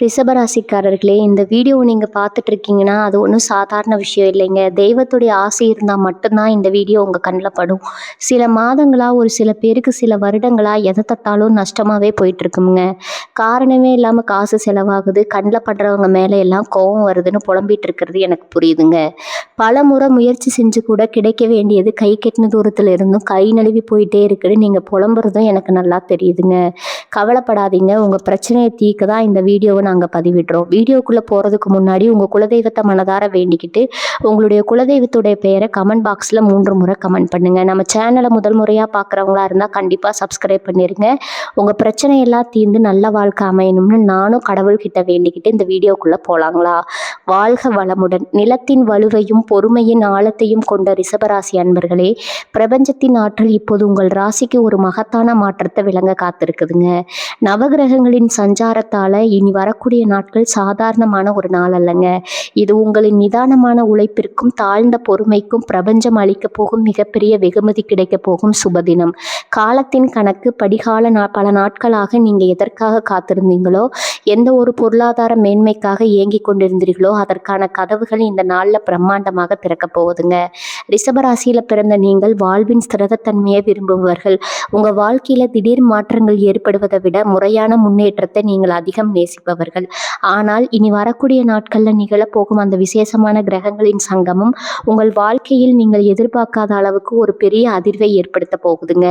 ரிஷபராசிக்காரர்களே, இந்த வீடியோவை நீங்க பார்த்துட்டு இருக்கீங்கன்னா, அது ஒண்ணும் சாதாரண விஷயம் இல்லைங்க. தெய்வத்துடைய ஆசை இருந்தா மட்டும் தான் இந்த வீடியோ உங்க கண்ல படும். சில மாதங்களா, ஒரு சில பேருக்கு சில வருடங்களா எத தொட்டாலும் நஷ்டமாவே போயிட்டுருக்குங்க. காரணமே இல்லாம காசு செலவாகுது, கண்ல படுறவங்க மேல எல்லாம் கோவம் வருதுன்னு புலம்பிட்டு இருக்கிறது எனக்கு புரியுதுங்க. பலமுறை முயற்சி செஞ்சு கூட கிடைக்க வேண்டியது கை கெட்டின தூரத்துல இருந்தும் கை நழுவி போயிட்டே இருக்குன்னு நீங்க புலம்புறதும் எனக்கு நல்லா தெரியுதுங்க. கவலைப்படாதீங்க, உங்க பிரச்சனையை தீர்க்க தான் இந்த வீடியோவை நாங்க பதிவிடுறோம். வீடியோக்குள்ள போறதுக்கு முன்னாடி உங்க குலதெய்வத்தை மனதார வேண்டிக்கிட்டு உங்களுடைய குலதெய்வத்துடைய பெயரை கமெண்ட் பாக்ஸ்ல 3 முறை கமெண்ட் பண்ணுங்க. நம்ம சேனலை முதல் முறையா பார்க்குறவங்களா இருந்தா கண்டிப்பா சப்ஸ்கிரைப் பண்ணிருங்க. உங்க பிரச்சனை எல்லாம் தீர்ந்து நல்ல வாழ்க்கை அமையணும்னு நானும் கடவுள்கிட்ட வேண்டிக்கிட்டு இந்த வீடியோக்குள்ள போலாங்களா? வாழ்க வளமுடன். நிலத்தின் வலுவையும் பொறுமையின் ஆழத்தையும் கொண்ட ரிஷபராசி அன்பர்களே, பிரபஞ்சத்தின் ஆற்றல் இப்போது உங்கள் ராசிக்கு ஒரு மகத்தான மாற்றத்தை விளங்க காத்திருக்குதுங்க. நவகிரகங்களின் சஞ்சாரத்தால இனி வரக்கூடிய நாட்கள் சாதாரணமான ஒரு நாள் அல்லங்க. இது உங்களின் நிதானமான உழைப்பிற்கும் தாழ்ந்த பொறுமைக்கும் பிரபஞ்சம் அளிக்க போகும் மிகப்பெரிய வெகுமதி கிடைக்க போகும் சுபதினம். காலத்தின் கணக்கு படிகால பல நாட்களாக நீங்க எதற்காக காத்திருந்தீங்களோ, எந்த ஒரு பொருளாதார மேன்மைக்காக இயங்கிக் கொண்டிருந்தீர்களோ அதற்கான கதவுகள் இந்த நாள்ல பிரம்மாண்டமாக திறக்க போகுதுங்க. ரிஷபராசியில பிறந்த நீங்கள் வாழ்வின் ஸ்திரத்தன்மையை விரும்புபவர்கள். உங்க வாழ்க்கையில திடீர் மாற்றங்கள் ஏற்படுவதை விட முறையான முன்னேற்றத்தை நீங்கள் அதிகம் நேசிப்பவர்கள். ஆனால் இனி வரக்கூடிய நாட்கள்ல நிகழப்போகும் அந்த விசேஷமான கிரகங்களின் சங்கமம் உங்கள் வாழ்க்கையில் நீங்கள் எதிர்பார்க்காத அளவுக்கு ஒரு பெரிய அதிர்வை ஏற்படுத்த போகுதுங்க.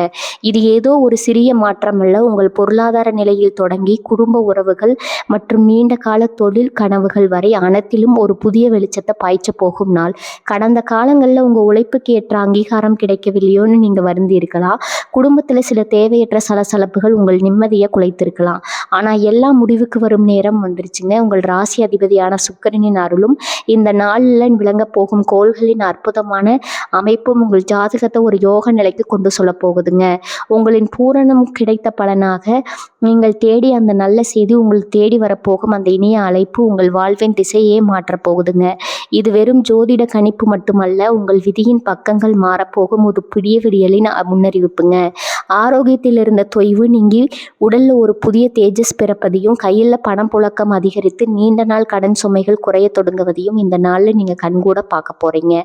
இது ஏதோ ஒரு சிறிய மாற்றம் அல்ல, உங்கள் பொருளாதார நிலையில் தொடங்கி குடும்ப உறவுகள் மற்றும் நீண்ட கால தொழில் கனவுகள் வரை அனைத்திலும் ஒரு புதிய வெளிச்சத்தை பாய்ச்ச போகும் நாள். கடந்த காலங்களில் உங்க உழைப்புக்கு ஏற்ற அங்கீகாரம் கிடைக்கவில்லையோன்னு நீங்க வருந்தி இருக்கலாம். குடும்பத்துல சில தேவையற்ற சலசலப்புகள் உங்கள் நிம்மதியை குலைத்திருக்கலாம். ஆனா எல்லாம் முடிவுக்கு வரும் நேரம் வந்துருச்சுங்க. உங்கள் ராசி அதிபதியான சுக்கிரனின் அருளும் இந்த நாளில் விளங்க போகும் கோள்களின் அற்புதமான அமைப்பும் உங்கள் ஜாதகத்தை ஒரு யோக நிலைக்கு கொண்டு சொல்ல போகுதுங்க. உங்களின் பூரணம் கிடைத்த பலனாக நீங்கள் தேடி அந்த நல்ல செய்தி உங்கள் தேடி வரப்போகும் அந்த இனிய அழைப்பு உங்கள் வாழ்வின் திசையே மாற்றப் போகுதுங்க. இது வெறும் ஜோதிட கணிப்பு மட்டுமல்ல, உங்கள் விதியின் பக்கங்கள் மாறப்போகும் ஒரு புதிய விடியலின் முன்னறிவிப்புங்க. ஆரோக்கியத்தில் இருந்த தொய்வு நீங்கி உடல்ல ஒரு புதிய தேஜஸ் பிறப்பதையும், கையில் பணம் புழக்கம் அதிகரித்து நீண்ட நாள் கடன் சுமைகள் குறைய தொடங்குவதையும் இந்த நாளில் நீங்க கண்கூட பார்க்க போறீங்க.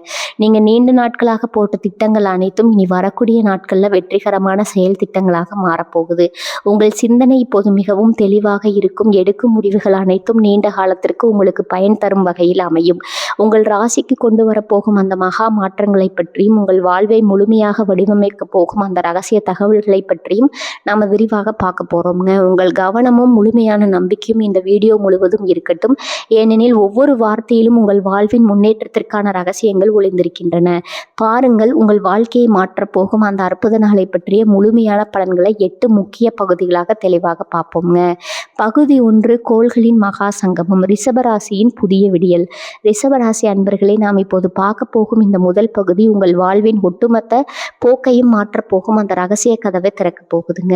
நீங்க நீண்ட நாட்களாக போட்ட திட்டங்கள் அனைத்தும் இனி வரக்கூடிய நாட்கள்ல வெற்றிகரமான செயல் திட்டங்களாக மாறப்போகுது. உங்கள் சிந்தனை இப்போது மிகவும் தெளிவாக இருக்கும். எடுக்கும் முடிவுகள் அனைத்தும் நீண்ட காலத்திற்கு உங்களுக்கு பயன் தரும் வகையில் அமையும். உங்கள் ராசிக்கு கொண்டு வரப்போகும் அந்த மகா மாற்றங்களை பற்றியும், உங்கள் வாழ்வை முழுமையாக வடிவமைக்க போகும் அந்த ரகசிய தகவல்களை பற்றியும் நாம விரிவாக பார்க்க போறோம்ங்க. உங்கள் கவனமும் முழுமையான நம்பிக்கையும் இந்த வீடியோ முழுவதும் இருக்கட்டும். ஏனெனில் ஒவ்வொரு வார்த்தையிலும் உங்கள் வாழ்வின் முன்னேற்றத்திற்கான ரகசியங்கள் ஒளிந்திருக்கின்றன. பாருங்கள், உங்கள் வாழ்க்கையை மாற்றப் போகும் அந்த அற்புத நாளை பற்றிய முழுமையான பலன்களை 8 முக்கிய பகுதிகளாக தெளிவாக பார்ப்போம்ங்க. பகுதி 1, கோள்களின் மகா சங்கமம், ரிஷபராசியின் புதிய விடியல். ரிஷபராசி அன்பர்களே, நாம் இப்போது பார்க்க போகும் இந்த முதல் பகுதி உங்கள் வாழ்வின் ஒட்டுமொத்த போக்கையும் மாற்றப் போகும் அந்த ரகசிய கதவை திறக்க போகுதுங்க.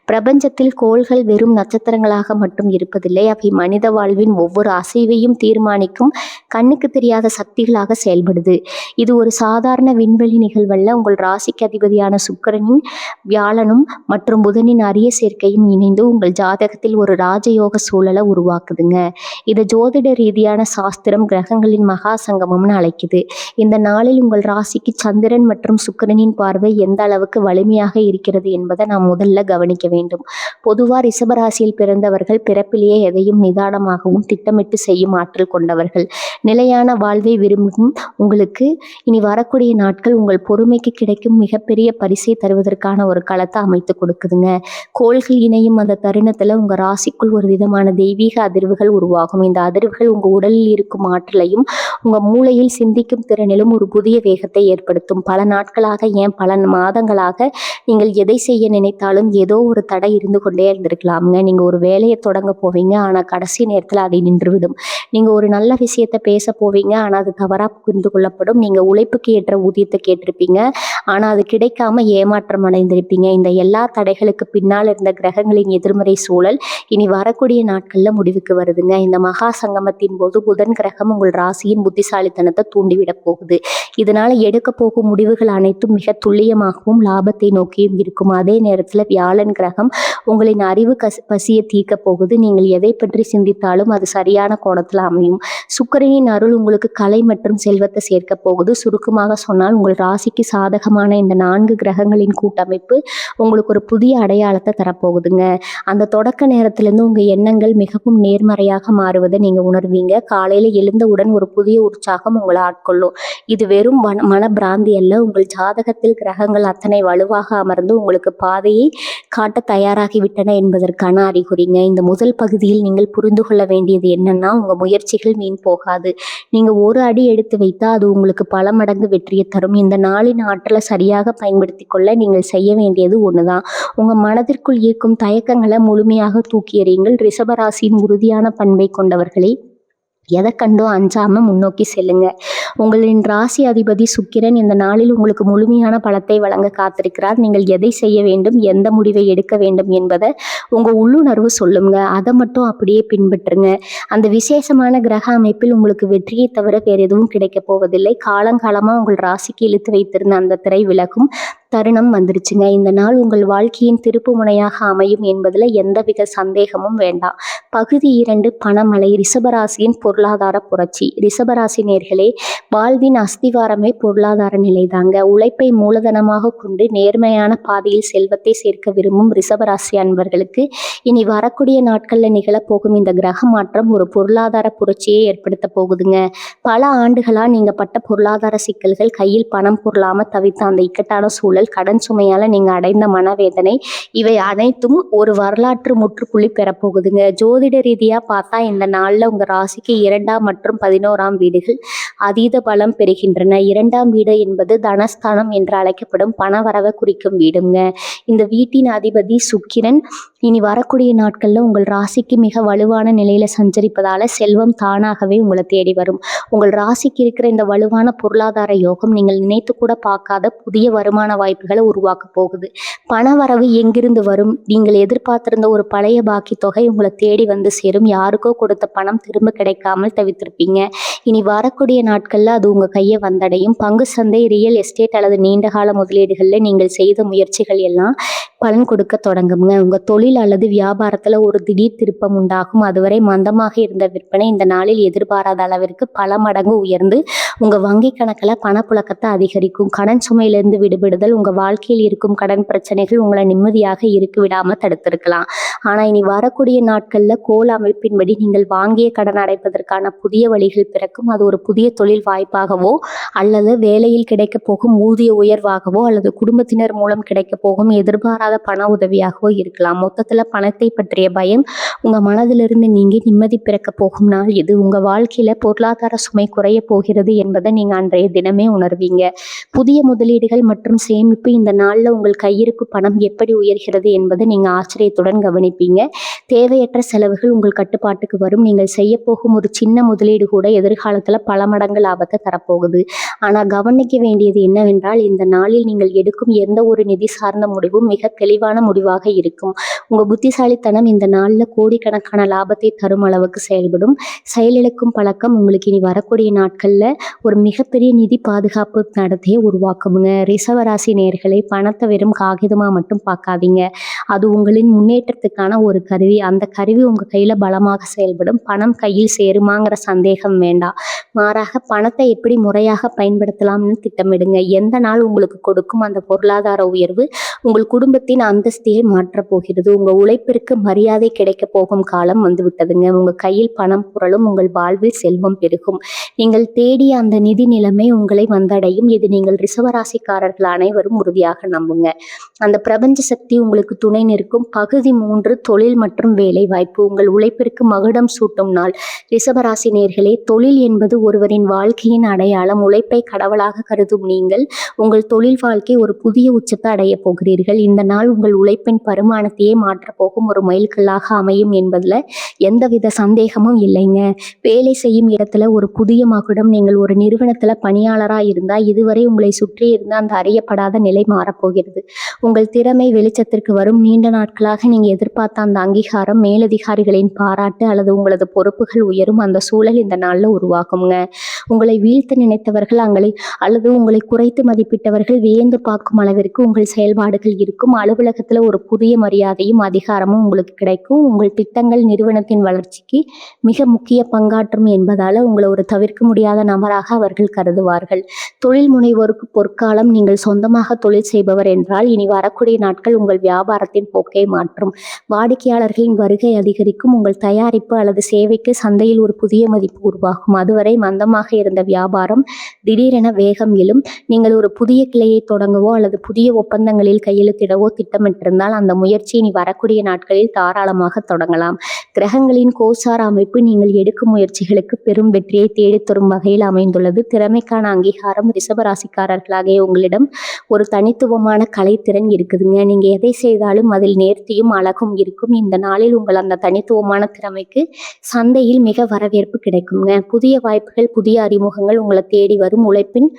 பிரபஞ்சத்தில் கோள்கள் வெறும் நட்சத்திரங்களாக மட்டும் இருப்பதில்லை, அவை மனித வாழ்வின் ஒவ்வொரு அசைவையும் தீர்மானிக்கும் கண்ணுக்கு தெரியாத சக்திகளாக செயல்படுது. இது ஒரு சாதாரண விண்வெளி நிகழ்வல்ல. உங்கள் ராசிக்கு அதிபதியான சுக்கிரனின், வியாழனும் மற்றும் புதனின் அரிய சேர்க்கையும் இணைந்து உங்கள் ஜாதகத்தில் ஒரு ராஜயோக சூழலை உருவாக்குதுங்க. இதை ஜோதிட ரீதியான சாஸ்திரம் கிரகங்களின் மகா சங்கமம்னு அழைக்குது. இந்த நாளில் உங்கள் ராசிக்கு சந்திரன் மற்றும் சுக்கிரனின் பார்வை எந்த அளவுக்கு வலிமையாக இருக்கிறது என்பதை நாம் முதல்ல கவனிக்க வேண்டும். பொதுவாக ரிஷபராசியில் பிறந்தவர்கள் பிறப்பிலேயே எதையும் நிதானமாகவும் திட்டமிட்டு செய்யும் ஆற்றல் கொண்டவர்கள். நிலையான வாழ்வை விரும்பும் உங்களுக்கு இனி வரக்கூடிய நாட்கள் உங்கள் பொறுமைக்கு கிடைக்கும் மிகப்பெரிய பரிசை தருவதற்கான ஒரு களத்தை அமைத்து கொடுக்குதுங்க. கோள்கள் இணையும் அந்த தருணத்துல உங்க ராசிக்குள் ஒரு விதமான தெய்வீக அதிர்வுகள் உருவாகும். இந்த அதிர்வுகள் உங்க உடலில் இருக்கும் ஆற்றலையும் உங்க மூளையில் சிந்திக்கும் திறனிலும் ஒரு புதிய வேகத்தை ஏற்படுத்தும். பல நாட்களாக, ஏன் பல மாதங்களாக நீங்கள் எதை செய்ய நினைத்தாலும் ஏதோ ஒரு தடை இருந்து கொண்டே இருந்திருக்கலாமுங்க. நீங்க ஒரு வேலையை தொடங்க போவீங்க, ஆனா கடைசி நேரத்துல அதை நின்றுவிடும். நீங்க ஒரு நல்ல விஷயத்தை பேச போவீங்க, ஆனா அது தவறா புரிந்து கொள்ளப்படும். நீங்க உழைப்புக்கு ஏற்ற ஊதியத்தை கேட்டிருப்பீங்க, ஆனா அது கிடைக்காம ஏமாற்றம் அடைந்திருப்பீங்க. இந்த எல்லா தடைகளுக்கு பின்னால் இருந்த கிரகங்களின் எதிர்மறை சூழல் இனி வரக்கூடிய நாட்கள்ல முடிவுக்கு வருதுங்க. இந்த மகா சங்கமத்தின் போது புதன் கிரகம் உங்கள் ராசியின் புத்திசாலித்தனத்தை தூண்டிவிட போகுது. இதனால எடுக்க போகும் முடிவுகள் அனைத்தும் மிக துல்லியமாகவும் லாபத்தை நோக்கியும் இருக்கும். அதே நேரத்துல வியாழன் கிரகம் உங்களின் அறிவு பசியை தீர்க்க போகுது. நீங்கள் எதை பற்றி சிந்தித்தாலும் அது சரியான கோணத்துல அமையும். சுக்கிரனின் அருள் உங்களுக்கு கலை மற்றும் செல்வத்தை சேர்க்க போகுது. சுருக்கமாக சொன்னால் உங்கள் ராசிக்கு சாதகமான இந்த 4 கிரகங்களின் கூட்டமைப்பு உங்களுக்கு ஒரு புதிய அடையாளத்தை தரப்போகுதுங்க. அந்த தொடக்க நேரத்திலிருந்து உங்க எண்ணங்கள் மிகவும் நேர்மறையாக மாறுவதை நீங்க உணர்வீங்க. காலையில எழுந்தவுடன் ஒரு புதிய உற்சாகம் உங்களை ஆட்கொள்ளும். இது வெறும் மனப்பிராந்தி அல்ல. உங்கள் ஜாதகத்தில் கிரகங்கள் அத்தனை வலுவாக அமர்ந்து உங்களுக்கு பாதையை காட்ட தயாராகிவிட்டன என்பதற்கான அறிகுறிங்க. இந்த முதல் பகுதியில் நீங்கள் புரிந்து கொள்ள வேண்டியது என்னன்னா, உங்க முயற்சிகள் வீண் போகாது. நீங்க ஒரு அடி எடுத்து வைத்தா அது உங்களுக்கு பல மடங்கு வெற்றியை தரும். இந்த நாளின் ஆற்றலை சரியாக பயன்படுத்தி கொள்ள நீங்கள் செய்ய வேண்டியது ஒண்ணுதான். உங்க மனதிற்குள் இருக்கும் தயக்கங்களை முழுமையாக தூக்கி எறியுங்கள். ரிஷபராசியின் உறுதியான பண்பை கொண்டவர்களே, எதை கண்டோ அஞ்சாம முன்னோக்கி செல்லுங்க. உங்களின் ராசி அதிபதி சுக்கிரன் இந்த நாளில் உங்களுக்கு முழுமையான பலத்தை வழங்க காத்திருக்கிறார். நீங்கள் எதை செய்ய வேண்டும், எந்த முடிவை எடுக்க வேண்டும் என்பதை உங்க உள்ளுணர்வு சொல்லுங்க. அதை மட்டும் அப்படியே பின்பற்றுங்க. அந்த விசேஷமான கிரக அமைப்பில் உங்களுக்கு வெற்றியை தவிர வேற எதுவும் கிடைக்க போவதில்லை. காலங்காலமா உங்கள் ராசிக்கு இழுத்து வைத்திருந்த அந்த திரை விலகும் தருணம் வந்துருச்சுங்க. இந்த நாள் உங்கள் வாழ்க்கையின் திருப்பு முனையாக அமையும் என்பதுல எந்தவித சந்தேகமும் வேண்டாம். பகுதி 2 பணமழை. ரிஷபராசியின் பொருளாதார புரட்சி. ரிஷபராசி நேர்களே, வாழ்வின் அஸ்திவாரமே பொருளாதார நிலைதாங்க. உழைப்பை மூலதனமாக கொண்டு நேர்மையான பாதையில் செல்வத்தை சேர்க்க விரும்பும் ரிஷபராசி அன்பர்களுக்கு இனி வரக்கூடிய நாட்கள்ல நிகழப்போகும் இந்த கிரக மாற்றம் ஒரு பொருளாதார புரட்சியை ஏற்படுத்த போகுதுங்க. பல ஆண்டுகளா நீங்க பட்ட பொருளாதார சிக்கல்கள், கையில் பணம் பொருளாம தவித்த அந்த இக்கட்டான சூழல், கடன் சுமையால நீங்க அடைந்த மனவேதனை, இவை அனைத்தும் ஒரு வரலாற்று முற்றுப்புள்ளி பெறப்போகுதுங்க. ஜோதிட ரீதியா பார்த்தா இந்த நாள்ல உங்க ராசிக்கு 2ஆம் மற்றும் 11ஆம் வீடுகள் அதீத பலம் பெறுகின்றன. 2ஆம் வீடு என்பது தனஸ்தானம் என்று அழைக்கப்படும் பணவரவை குறிக்கும் வீடுங்க. இந்த வீட்டின் அதிபதி சுக்கிரன் இனி வரக்கூடிய நாட்கள்ல உங்கள் ராசிக்கு மிக வலுவான நிலையில சஞ்சரிப்பதால செல்வம் தானாகவே உங்களை தேடி வரும். உங்கள் ராசிக்கு இருக்கிற இந்த வலுவான பொருளாதார யோகம் நீங்கள் நினைத்து கூட பார்க்காத புதிய வருமான வாய்ப்புகளை உருவாக்க போகுது. பணவரவு எங்கிருந்து வரும்? நீங்கள் எதிர்பார்த்திருந்த ஒரு பழைய பாக்கி தொகை உங்களை தேடி வந்து சேரும். யாருக்கோ கொடுத்த பணம் திரும்ப கிடைக்காமல் தவித்திருப்பீங்க. இனி வரக்கூடிய நாட்கள்ல அது உங்க கையை வந்தடையும். பங்கு சந்தை, ரியல் எஸ்டேட் அல்லது நீண்டகால முதலீடுகள்ல நீங்கள் செய்த முயற்சிகள் எல்லாம் பலன் கொடுக்க தொடங்குங்க. உங்க தொழில் அல்லது வியாபாரத்துல ஒரு திடீர் திருப்பம் உண்டாகும். அதுவரை மந்தமாக இருந்த விற்பனை இந்த நாளில் எதிர்பாராத அளவிற்கு பல மடங்கு உயர்ந்து உங்க வங்கி கணக்குல பணப்புழக்கத்தை அதிகரிக்கும். கடன் சுமையிலிருந்து விடுபடுதல். உங்க வாழ்க்கையில் இருக்கும் கடன் பிரச்சனைகள் உங்களை நிம்மதியாக இருக்க விடாம தடுத்திருக்கலாம். ஆனா இனி வரக்கூடிய நாட்கள்ல கோல அமைப்பின்படி நீங்கள் வாங்கிய கடன் அடைப்பதற்கான புதிய வழிகள் பிறக்கும். அது ஒரு புதிய தொழில் வாய்ப்பாகவோ அல்லது வேலையில் கிடைக்க போகும் ஊதிய உயர்வாகவோ அல்லது குடும்பத்தினர் மூலம் கிடைக்க போகும் எதிர்பாராத பண உதவியாகவோ இருக்கலாம். மொத்தத்துல பணத்தை பற்றிய பயம் உங்க மனதிலிருந்து நீங்கி நிம்மதி பிறக்க போகும் நாள் இது. உங்க வாழ்க்கையில பொருளாதார சுமை குறைய போகிறது என்பதை நீங்க அன்றைய தினமே உணர்வீங்க. புதிய முதலீடுகள் மற்றும் சேமிப்பு. இந்த நாள்ல உங்கள் கையிருப்பு பணம் எப்படி உயர்கிறது என்பதை நீங்க ஆச்சரியத்துடன் கவனிப்பீங்க. தேவையற்ற செலவுகள் உங்கள் கட்டுப்பாட்டுக்கு வரும். நீங்கள் செய்ய போகும் ஒரு சின்ன முதலீடு கூட எதிர்காலத்துல பல மடங்கு லாபத்தை தரப்போகுது. ஆனா கவனிக்க வேண்டியது என்னவென்றால், இந்த நாளில் நீங்கள் எடுக்கும் எந்த ஒரு நிதி சார்ந்த முடிவும் மிக தெளிவான முடிவாக இருக்கும். உங்க புத்திசாலித்தனம் இந்த நாள்ல கோடிக்கணக்கான லாபத்தை தரும் அளவுக்கு செயல்படும். செயலிழக்கும் பழக்கம் உங்களுக்கு இனி வரக்கூடிய நாட்கள்ல ஒரு மிகப்பெரிய நிதி பாதுகாப்பு நடத்தையை உருவாக்குங்க. ரிஷபராசி நேயர்களே, பணத்தை வெறும் காகிதமா மட்டும் பார்க்காதீங்க. அது உங்களின் முன்னேற்றத்துக்கான ஒரு கருவி. அந்த கருவி உங்க கையில பலமாக செயல்படும். பணம் கையில் சேருமாங்கிற சந்தேகம் வேண்டாம். மாறாக பணத்தை எப்படி முறையாக பயன்படுத்தலாம்னு திட்டமிடுங்க. எந்த நாள் உங்களுக்கு கொடுக்கும் அந்த பொருளாதார உயர்வு உங்கள் குடும்பத்தின் அந்தஸ்தையை மாற்றப் போகிறது. உங்க உழைப்பிற்கு மரியாதை கிடைக்க போகும் காலம் வந்து விட்டதுங்க. உங்க கையில் பணம் புரளும். உங்கள் வாழ்வில் செல்வம் பெருகும். நீங்கள் தேடிய அந்த நிதி நிலைமை உங்களை வந்தடையும். இது நீங்கள் ரிஷபராசிக்காரர்கள் அனைவரும் உறுதியாக நம்புங்க. அந்த பிரபஞ்ச சக்தி உங்களுக்கு துணை நிற்கும். பகுதி 3 தொழில் மற்றும் வேலை வாய்ப்பு. உங்கள் உழைப்பிற்கு மகுடம் சூட்டும் நாள். ரிஷபராசி நேயர்களே, தொழில் என்பது ஒருவரின் வாழ்க்கையின் அடையாளம். உழைப்பை கடவுளாக கருதும் நீங்கள் உங்கள் தொழில் வாழ்க்கை ஒரு புதிய உச்சத்தை அடைய போகிறீர்கள். இந்த நாள் உங்கள் உழைப்பின் பரிமாணத்தையே மாற்றப் போகும் ஒரு மைல்கல்லாக அமையும் என்பதுல எந்தவித சந்தேகமும் இல்லைங்க. வேலை செய்யும் இடத்துல ஒரு புதிய மகுடம். நீங்கள் ஒரு நிறுவனத்துல பணியாளராக இருந்தால் இதுவரை உங்களை சுற்றி இருந்த அந்த அறியப்படாத முடியாத நிலை மாறப்போகிறது. உங்கள் திறமை வெளிச்சத்திற்கு வரும். நீண்ட நாட்களாக நீங்க எதிர்பார்த்த அந்த அங்கீகாரம், மேலதிகாரிகளின் பாராட்டு அல்லது உங்களது பொறுப்புகள் உயரும் அந்த சூழல் இந்த நாள்ல உருவாகுங்க. உங்களை வீழ்த்த நினைத்தவர்கள் அல்லது உங்களை குறைத்து மதிப்பிட்டவர்கள் வியந்து பார்க்கும் அளவிற்கு உங்கள் செயல்பாடுகள் இருக்கும். அலுவலகத்துல ஒரு புதிய மரியாதையும் அதிகாரமும் உங்களுக்கு கிடைக்கும். உங்கள் திட்டங்கள் நிறுவனத்தின் வளர்ச்சிக்கு மிக முக்கிய பங்காற்றும் என்பதால உங்களை ஒரு தவிர்க்க முடியாத நபராக அவர்கள் கருதுவார்கள். தொழில் முனைவோருக்கு பொற்காலம். நீங்கள் சொந்தமாக தொழில் செய்பவர் என்றால் இனி வரக்கூடிய நாட்கள் உங்கள் வியாபாரத்தின் போக்கை மாற்றும். வாடிக்கையாளர்களின் வருகை அதிகரிக்கும். உங்கள் தயாரிப்பு அல்லது சேவைக்கு சந்தையில் ஒரு புதிய மதிப்பு உருவாகும். அதுவரை மந்தமாக இருந்த வியாபாரம் திடீரென வேகம் எழும். நீங்கள் ஒரு புதிய கிளையை தொடங்கவோ அல்லது புதிய ஒப்பந்தங்களில் கையெழுத்திடவோ திட்டமிட்டிருந்தால் அந்த முயற்சி இனி வரக்கூடிய நாட்களில் தாராளமாக தொடங்கலாம். கிரகங்களின் கோசார அமைப்பு நீங்கள் எடுக்கும் முயற்சிகளுக்கு பெரும் வெற்றியை தேடித்தரும் வகையில் அமைந்துள்ளது. திறமைக்கான அங்கீகாரம். ரிஷபராசிக்காரர்களாகிய உங்களிடம் ஒரு தனித்துவமான கலைத்திறன் இருக்குதுங்க. நீங்க எதை செய்தாலும் அதில் நேர்த்தியும் அழகும் இருக்கும். இந்த நாளில் உங்கள் அந்த தனித்துவமான திறமைக்கு சந்தையில் மிக வரவேற்பு கிடைக்குங்க. புதிய வாய்ப்புகள், புதிய அறிமுகங்கள் உங்களை தேடி வரும். உழைப்பின்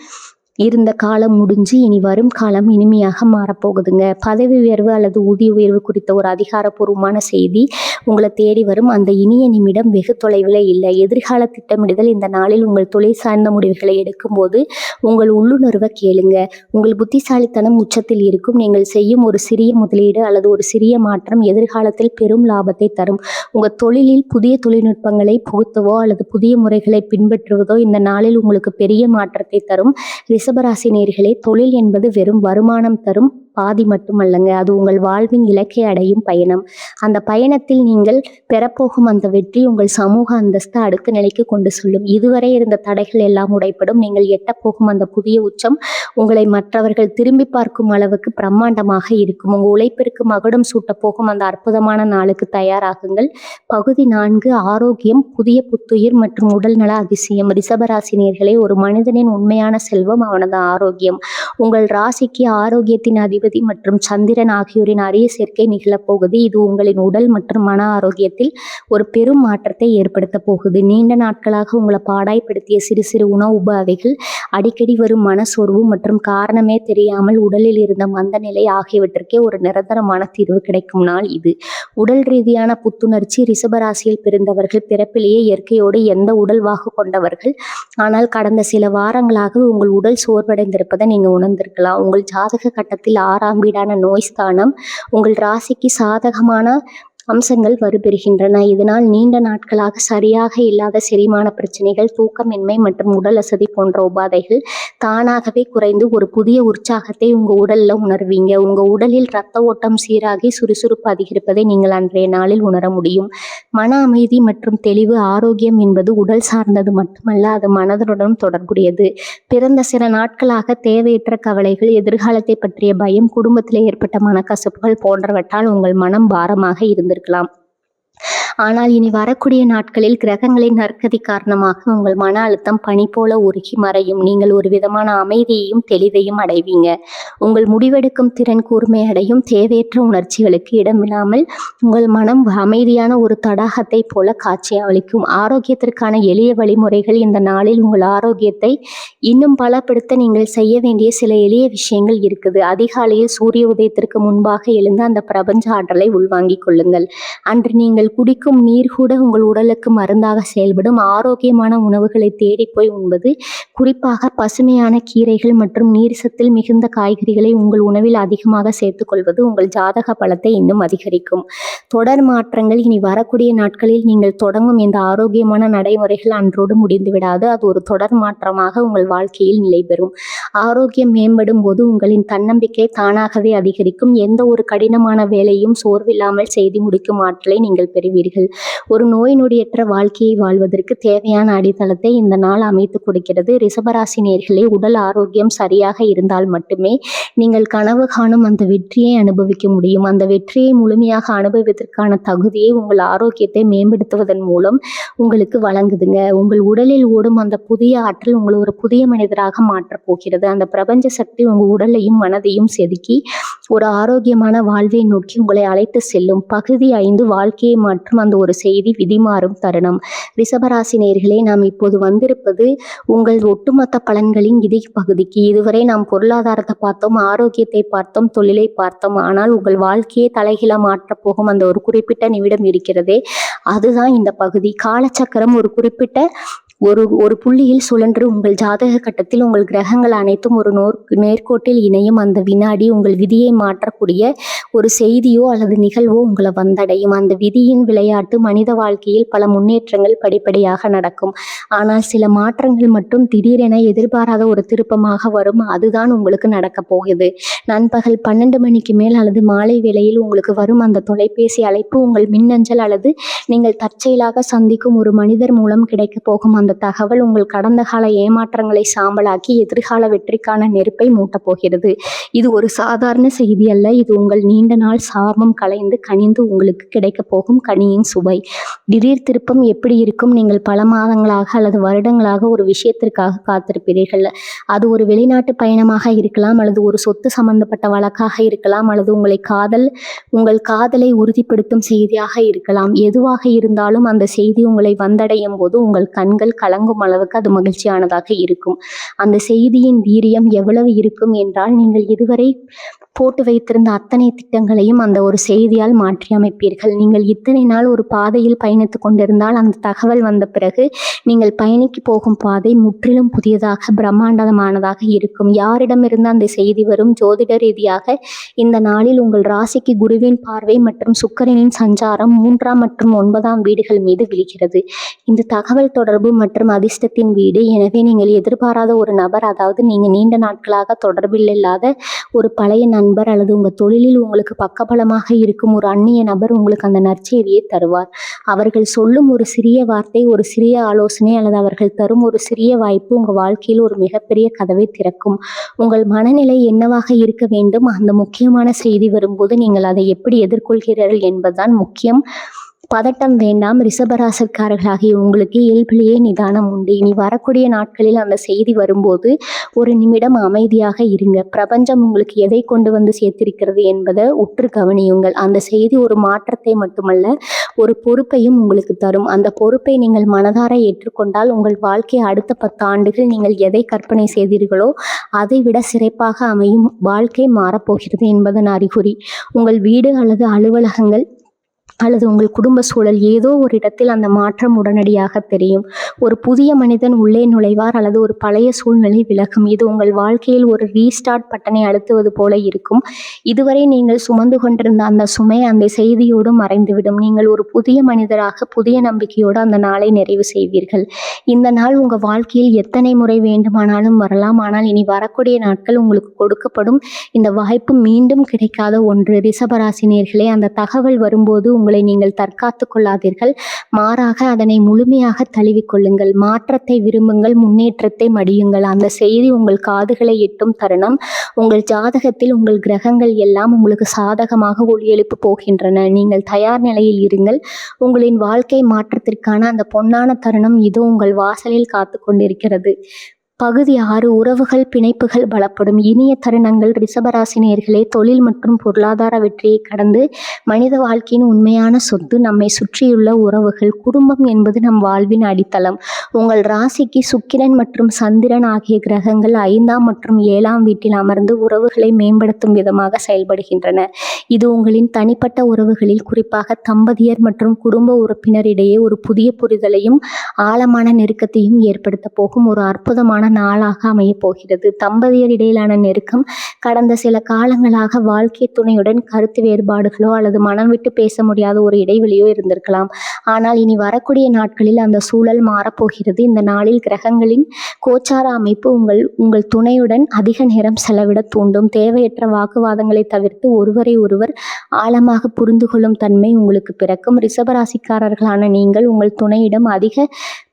இருந்த காலம் முடிஞ்சு இனி வரும் காலம் இனிமையாக மாறப்போகுதுங்க. பதவி உயர்வு அல்லது ஊதிய உயர்வு குறித்த ஒரு அதிகாரப்பூர்வமான செய்தி உங்களை தேடி வரும். அந்த இனிய நிமிடம் வெகு தொலைவில் இல்லை. எதிர்கால திட்டமிடுதல். இந்த நாளில் உங்கள் தொழில் சார்ந்த முடிவுகளை எடுக்கும்போது உங்கள் உள்ளுணர்வை கேளுங்க. உங்கள் புத்திசாலித்தனம் உச்சத்தில் இருக்கும். நீங்கள் செய்யும் ஒரு சிறிய முதலீடு அல்லது ஒரு சிறிய மாற்றம் எதிர்காலத்தில் பெரும் லாபத்தை தரும். உங்கள் தொழிலில் புதிய தொழில்நுட்பங்களை புகுத்தவோ அல்லது புதிய முறைகளை பின்பற்றுவதோ இந்த நாளில் உங்களுக்கு பெரிய மாற்றத்தை தரும். ரிஷபராசி நேயர்களே, தொழில் என்பது வெறும் வருமானம் தரும் பாதி மட்டுமல்லங்க, அது உங்கள் வாழ்வின் இலக்கை அடையும் பயணம். அந்த பயணத்தில் நீங்கள் பெறப்போகும் அந்த வெற்றி உங்கள் சமூக அந்தஸ்து அடுத்த நிலைக்கு கொண்டு செல்லும். இதுவரை இருந்த தடைகள் எல்லாம் உடைப்படும். நீங்கள் எட்டப்போகும் அந்த புதிய உச்சம் உங்களை மற்றவர்கள் திரும்பி பார்க்கும் அளவுக்கு பிரம்மாண்டமாக இருக்கும். உங்கள் உழைப்பிற்கு மகுடம் சூட்ட போகும் அந்த அற்புதமான நாளுக்கு தயாராகுங்கள். பகுதி 4 ஆரோக்கியம், புதிய புத்துயிர் மற்றும் உடல்நல அதிசயம். ரிஷபராசி நேயர்களே, ஒரு மனிதனின் உண்மையான செல்வம் அவனது ஆரோக்கியம். உங்கள் ராசிக்கு ஆரோக்கியத்தின் அதிபதி மற்றும் சந்திரன் ஆகியோரின் அரிய சேர்க்கை நிகழப்போகுது. இது உங்களின் உடல் மற்றும் மன ஆரோக்கியத்தில் ஒரு பெரும் மாற்றத்தை ஏற்படுத்த போகுது. நீண்ட நாட்களாக உங்களை பாடாய்படுத்திய சிறு சிறு உணவு உபாதைகள், அடிக்கடி வரும் மனசோர்வு மற்றும் காரணமே தெரியாமல் உடலில் இருந்த மந்த நிலை ஆகியவற்றிற்கே ஒரு நிரந்தரமான தீர்வு கிடைக்கும் நாள் இது. உடல் ரீதியான புத்துணர்ச்சி. ரிஷபராசியில் பிறந்தவர்கள் பிறப்பிலேயே இயற்கையோடு எந்த உடல்வாகு கொண்டவர்கள். ஆனால் கடந்த சில வாரங்களாக உங்கள் உடல் சோர்வடைந்திருப்பதை நீங்க உணர்ந்திருக்கலாம். உங்கள் ஜாதக கட்டத்தில் 6ஆம் வீடான நோய் ஸ்தானம் உங்கள் ராசிக்கு சாதகமான அம்சங்கள் வலுப்பெறுகின்றன. இதனால் நீண்ட நாட்களாக சரியாக இல்லாத செரிமான பிரச்சனைகள், தூக்கமின்மை மற்றும் உடல் அசதி போன்ற உபாதைகள் தானாகவே குறைந்து ஒரு புதிய உற்சாகத்தை உங்க உடல்ல உணர்வீங்க. உங்க உடலில் இரத்த ஓட்டம் சீராகி சுறுசுறுப்பு அதிகரிப்பதை நீங்கள் அன்றைய நாளில் உணர முடியும். மன அமைதி மற்றும் தெளிவு. ஆரோக்கியம் என்பது உடல் சார்ந்தது மட்டுமல்ல, அது மனதுடன் தொடர்புடையது. பிறந்த சில நாட்களாக தேவையற்ற கவலைகள், எதிர்காலத்தை பற்றிய பயம், குடும்பத்தில் ஏற்பட்ட மனக்கசப்புகள் போன்றவற்றால் உங்கள் மனம் பாரமாக இருந்திருக்கலாம். ஆனால் இனி வரக்கூடிய நாட்களில் கிரகங்களின் நற்கதி காரணமாக உங்கள் மன அழுத்தம் பனி போல உருகி மறையும். நீங்கள் ஒரு விதமான அமைதியையும் தெளிவையும் அடைவீங்க. உங்கள் முடிவெடுக்கும் திறன் கூர்மை அடையும். தேவையற்ற உணர்ச்சிகளுக்கு இடமில்லாமல் உங்கள் மனம் அமைதியான ஒரு தடாகத்தை போல காட்சி அளிக்கும். ஆரோக்கியத்திற்கான எளிய வழிமுறைகள். இந்த நாளில் உங்கள் ஆரோக்கியத்தை இன்னும் பலப்படுத்த நீங்கள் செய்ய வேண்டிய சில எளிய விஷயங்கள் இருக்குது. அதிகாலையில் சூரிய உதயத்திற்கு முன்பாக எழுந்து அந்த பிரபஞ்ச ஆற்றலை உள்வாங்கிக் கொள்ளுங்கள். அன்று நீங்கள் குடிக்கும் நீர் கூட உங்கள் உடலுக்கு மருந்தாக செயல்படும். ஆரோக்கியமான உணவுகளை தேடி போய் உண்பது, குறிப்பாக பசுமையான கீரைகள் மற்றும் நீர் சத்தில் மிகுந்த காய்கறிகளை உங்கள் உணவில் அதிகமாக சேர்த்துக்கொள்வது உங்கள் ஜாதக பலத்தை இன்னும் அதிகரிக்கும். தொடர் மாற்றங்கள். இனி வரக்கூடிய நாட்களில் நீங்கள் தொடங்கும் இந்த ஆரோக்கியமான நடைமுறைகள் அன்றோடு முடிந்து விடாது. அது ஒரு தொடர் மாற்றமாக உங்கள் வாழ்க்கையில் நிலை பெறும். ஆரோக்கியம் மேம்படும் போது உங்களின் தன்னம்பிக்கை தானாகவே அதிகரிக்கும். எந்த ஒரு கடினமான வேலையும் சோர்வில்லாமல் செய்து முடிக்கும் ஆற்றலை நீங்கள் பெறுவீர்கள். ஒரு நோய் நொடியற்ற வாழ்க்கையை வாழ்வதற்கு தேவையான அடித்தளத்தை இந்த நாள் அமைத்து கொடுக்கிறது. ரிஷபராசி நேயர்களே, உடல் ஆரோக்கியம் சரியாக இருந்தால் மட்டுமே நீங்கள் கனவு காணும் அந்த வெற்றியை அனுபவிக்க முடியும். அந்த வெற்றியை முழுமையாக அனுபவிப்பதற்கான தகுதியை உங்கள் ஆரோக்கியத்தை மேம்படுத்துவதன் மூலம் உங்களுக்கு வழங்குதுங்க. உங்கள் உடலில் ஓடும் அந்த புதிய ஆற்றல் உங்களை ஒரு புதிய மனிதராக மாற்றப் போகிறது. அந்த பிரபஞ்ச சக்தி உங்கள் உடலையும் மனதையும் செதுக்கி ஒரு ஆரோக்கியமான வாழ்வை நோக்கி உங்களை அழைத்து செல்லும். பகுதி 5 வாழ்க்கையை மாற்றும் அந்த ஒரு செய்தி விதிமாறும் தருணம். ரிஷபராசி நேயர்களே, நாம் இப்போது வந்திருப்பது உங்கள் ஒட்டுமொத்த பலன்களின் பகுதிக்கு. இதுவரை நாம் பொருளாதாரத்தை பார்த்தோம், ஆரோக்கியத்தை பார்த்தோம், தொழிலை பார்த்தோம். ஆனால் உங்கள் வாழ்க்கையை தலைகீழா மாற்றப் போகும் அந்த ஒரு குறிப்பிட்ட நிமிடம் இருக்கிறதே, அதுதான் இந்த பகுதி. காலச்சக்கரம் ஒரு குறிப்பிட்ட ஒரு புள்ளியில் சுழன்று உங்கள் ஜாதக கட்டத்தில் உங்கள் கிரகங்கள் அனைத்தும் ஒரு நேர்கோட்டில் இணையும் அந்த வினாடி உங்கள் விதியை மாற்றக்கூடிய ஒரு செய்தியோ அல்லது நிகழ்வோ உங்களை வந்தடையும். அந்த விதியின் விளையாட்டு மனித வாழ்க்கையில் பல முன்னேற்றங்கள் படிப்படியாக நடக்கும். ஆனால் சில மாற்றங்கள் மட்டும் திடீரென எதிர்பாராத ஒரு திருப்பமாக வரும். அதுதான் உங்களுக்கு நடக்க போகுது. நண்பகல் 12 மணிக்கு மேல் அல்லது மாலை வேளையில் உங்களுக்கு வரும் அந்த தொலைபேசி அழைப்பு உங்கள் மின்னஞ்சல் அல்லது நீங்கள் தற்செயலாக சந்திக்கும் ஒரு மனிதர் மூலம் கிடைக்க போகும் அந்த தகவல் உங்கள் கடந்த கால ஏமாற்றங்களை சாம்பலாக்கி எதிர்கால வெற்றிக்கான நெருப்பை மூட்டப் போகிறது. இது ஒரு சாதாரண செய்தி அல்ல. இது உங்கள் நீண்ட நாள் சாபம் கலைந்து கனிந்து உங்களுக்கு கிடைக்க போகும் கனியின் சுவை. திடீர் திருப்பம் எப்படி இருக்கும்? நீங்கள் பல மாதங்களாக அல்லது வருடங்களாக ஒரு விஷயத்திற்காக காத்திருப்பீர்கள். அது ஒரு வெளிநாட்டு பயணமாக இருக்கலாம், அல்லது ஒரு சொத்து சம்பந்தப்பட்ட வழக்காக இருக்கலாம், அல்லது உங்கள் காதலை உறுதிப்படுத்தும் செய்தியாக இருக்கலாம். எதுவாக இருந்தாலும் அந்த செய்தி உங்களை வந்தடையும் போது உங்கள் கண்கள் கலங்கும் அளவுக்கு அது மகிழ்ச்சியானதாக இருக்கும். அந்த செய்தியின் வீரியம் எவ்வளவு இருக்கும் என்றால், நீங்கள் இதுவரை போட்டு வைத்திருந்த அத்தனை திட்டங்களையும் அந்த ஒரு செய்தியால் மாற்றி அமைப்பீர்கள். நீங்கள் இத்தனை நாள் ஒரு பாதையில் பயணித்து கொண்டிருந்தால் அந்த தகவல் வந்த பிறகு நீங்கள் பயணிக்கு போகும் பாதை முற்றிலும் புதியதாக பிரம்மாண்டமானதாக இருக்கும். யாரிடமிருந்து அந்த செய்தி வரும்? ஜோதிட ரீதியாக இந்த நாளில் உங்கள் ராசிக்கு குருவின் பார்வை மற்றும் சுக்கிரனின் சஞ்சாரம் 3ஆம் மற்றும் 9ஆம் வீடுகள் மீது விழுகிறது. இந்த தகவல் தொடர்பு மற்றும் அதிர்ஷ்டத்தின் வீடு. எனவே நீங்கள் எதிர்பாராத ஒரு நபர், அதாவது நீங்கள் நீண்ட நாட்களாக தொடர்பில் இல்லாத ஒரு பழைய நண்பர் அல்லது உங்கள் தொழிலில் உங்களுக்கு பக்கபலமாக இருக்கும் ஒரு அந்நிய நபர் உங்களுக்கு அந்த நற்செய்தியை தருவார். அவர்கள் சொல்லும் ஒரு சிறிய வார்த்தை, ஒரு சிறிய ஆலோசனை அல்லது அவர்கள் தரும் ஒரு சிறிய வாய்ப்பு உங்கள் வாழ்க்கையில் ஒரு மிகப்பெரிய கதவை திறக்கும். உங்கள் மனநிலை என்னவாக இருக்க வேண்டும்? அந்த முக்கியமான செய்தி வரும்போது நீங்கள் அதை எப்படி எதிர்கொள்கிறீர்கள் என்பதுதான் முக்கியம். பதட்டம் வேண்டாம். ரிஷபராசிக்காரர்களாகிய உங்களுக்கு இயல்பிலேயே நிதானம் உண்டு. இனி வரக்கூடிய நாட்களில் அந்த செய்தி வரும்போது ஒரு நிமிடம் அமைதியாக இருங்க. பிரபஞ்சம் உங்களுக்கு எதை கொண்டு வந்து சேர்த்திருக்கிறது என்பதை உற்று கவனியுங்கள். அந்த செய்தி ஒரு மாற்றத்தை மட்டுமல்ல, ஒரு பொறுப்பையும் உங்களுக்கு தரும். அந்த பொறுப்பை நீங்கள் மனதார ஏற்றுக்கொண்டால் உங்கள் வாழ்க்கை அடுத்த 10 ஆண்டுகள் நீங்கள் எதை கற்பனை செய்தீர்களோ அதை விட சிறப்பாக அமையும். வாழ்க்கை மாறப்போகிறது என்பதன் அறிகுறி. உங்கள் வீடு அல்லது அலுவலகங்கள் அல்லது உங்கள் குடும்ப சூழல் ஏதோ ஒரு இடத்தில் அந்த மாற்றம் உடனடியாக தெரியும். ஒரு புதிய மனிதன் உள்ளே நுழைவார் அல்லது ஒரு பழைய சூழ்நிலை விலகும். இது உங்கள் வாழ்க்கையில் ஒரு ரீஸ்டார்ட் பட்டனை அழுத்துவது போல இருக்கும். இதுவரை நீங்கள் சுமந்து கொண்டிருந்த அந்த சுமை அந்த செய்தியோடு மறைந்துவிடும். நீங்கள் ஒரு புதிய மனிதராக புதிய நம்பிக்கையோடு அந்த நாளை நிறைவு செய்வீர்கள். இந்த நாள் உங்கள் வாழ்க்கையில் எத்தனை முறை வேண்டுமானாலும் வரலாம். ஆனால் இனி வரக்கூடிய நாட்கள் உங்களுக்கு கொடுக்கப்படும் இந்த வாய்ப்பு மீண்டும் கிடைக்காத ஒன்று. ரிஷபராசி நேயர்களே, அந்த தகவல் வரும்போது உங்களை நீங்கள் தற்காத்து கொள்ளாதீர்கள். மாறாக அதனை முழுமையாக தழுவிக்கொள்ளுங்கள். மாற்றத்தை விரும்புங்கள், முன்னேற்றத்தை மடியுங்கள். அந்த செய்தி உங்கள் காதுகளை எட்டும் தருணம் உங்கள் ஜாதகத்தில் உங்கள் கிரகங்கள் எல்லாம் உங்களுக்கு சாதகமாக ஒளியெழுப்பு போகின்றன. நீங்கள் தயார் நிலையில் இருங்கள். உங்களின் வாழ்க்கை மாற்றத்திற்கான அந்த பொன்னான தருணம் இதோ உங்கள் வாசலில் காத்து கொண்டிருக்கிறது. பகுதி 6. உறவுகள் பிணைப்புகள் பலப்படும். இனிய தருணங்கள். ரிஷபராசி நேயர்களே, தொழில் மற்றும் பொருளாதார வெற்றியை கடந்து மனித வாழ்க்கையின் உண்மையான சொத்து நம்மை சுற்றியுள்ள உறவுகள். குடும்பம் என்பது நம் வாழ்வின் அடித்தளம். உங்கள் ராசிக்கு சுக்கிரன் மற்றும் சந்திரன் ஆகிய கிரகங்கள் 5ஆம் மற்றும் 7ஆம் வீட்டில் அமர்ந்து உறவுகளை மேம்படுத்தும் விதமாக செயல்படுகின்றன. இது உங்களின் தனிப்பட்ட உறவுகளில், குறிப்பாக தம்பதியர் மற்றும் குடும்ப உறுப்பினரிடையே ஒரு புதிய புரிதலையும் ஆழமான நெருக்கத்தையும் ஏற்படுத்த போகும் ஒரு அற்புதமான நாளாக அமையப் போகிறது. தம்பதியர் இடையிலான நெருக்கம் கடந்த சில காலங்களாக வாழ்க்கை துணையுடன் கருத்து வேறுபாடுகளோ அல்லது மனம் விட்டு பேச முடியாத ஒரு இடைவெளியோ இருந்திருக்கலாம். ஆனால் இனி வரக்கூடிய நாட்களில் அந்த சூழல் மாறப்போகிறது. இந்த நாளில் கிரகங்களின் கோச்சார அமைப்பு உங்கள் துணையுடன் அதிக நேரம் செலவிட தூண்டும். தேவையற்ற வாக்குவாதங்களை தவிர்த்து ஒருவரை ஒருவர் ஆழமாக புரிந்து கொள்ளும் தன்மை உங்களுக்கு பிறக்கும். ரிஷபராசிக்காரர்களான நீங்கள் உங்கள் துணையிடம் அதிக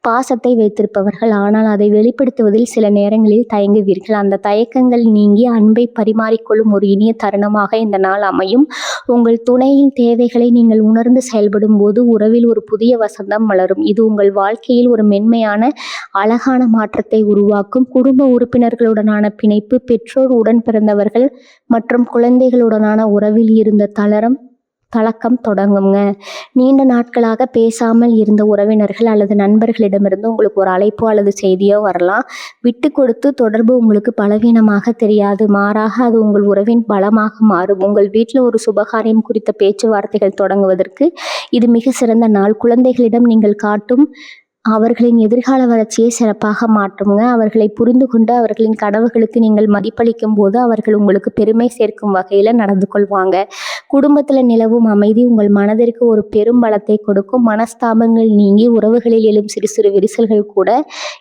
பாசத்தை வைத்திருப்பவர்கள். ஆனால் அதை வெளிப்படுத்துவதில் சில நேரங்களில் தயங்குவீர்கள். அந்த தயக்கங்கள் நீங்கி அன்பை பரிமாறிக்கொள்ளும் ஒரு இனிய தருணமாக இந்த நாள் அமையும். உங்கள் துணையின் தேவைகளை நீங்கள் உணர்ந்து செயல்படும் போது உறவில் ஒரு புதிய வசந்தம் மலரும். இது உங்கள் வாழ்க்கையில் ஒரு மென்மையான அழகான மாற்றத்தை உருவாக்கும். குடும்ப உறுப்பினர்களுடனான பிணைப்பு, பெற்றோர், உடன் பிறந்தவர்கள் மற்றும் குழந்தைகளுடனான உறவில் இருந்த தளரம் தழக்கம் தொடங்குங்க. நீண்ட நாட்களாக பேசாமல் இருந்த உறவினர்கள் அல்லது நண்பர்களிடமிருந்து உங்களுக்கு ஒரு அழைப்போ அல்லது செய்தியோ வரலாம். விட்டு கொடுத்து தொடர்பு உங்களுக்கு பலவீனமாக தெரியாது. மாறாக அது உங்கள் உறவின் பலமாக மாறும். உங்கள் வீட்டில் ஒரு சுபகாரியம் குறித்த பேச்சுவார்த்தைகள் தொடங்குவதற்கு இது மிக சிறந்த நாள். குழந்தைகளிடம் நீங்கள் காட்டும் அவர்களின் எதிர்கால வளர்ச்சியை சிறப்பாக மாற்றுங்க. அவர்களை புரிந்து கொண்டு அவர்களின் கனவுகளுக்கு நீங்கள் மதிப்பளிக்கும் போது அவர்கள் உங்களுக்கு பெருமை சேர்க்கும் வகையில் நடந்து கொள்வாங்க. குடும்பத்தில் நிலவும் அமைதி உங்கள் மனதிற்கு ஒரு பெரும் பலத்தை கொடுக்கும். மனஸ்தாபங்கள் நீங்கி உறவுகளில் எழும் சிறு சிறு விரிசல்கள் கூட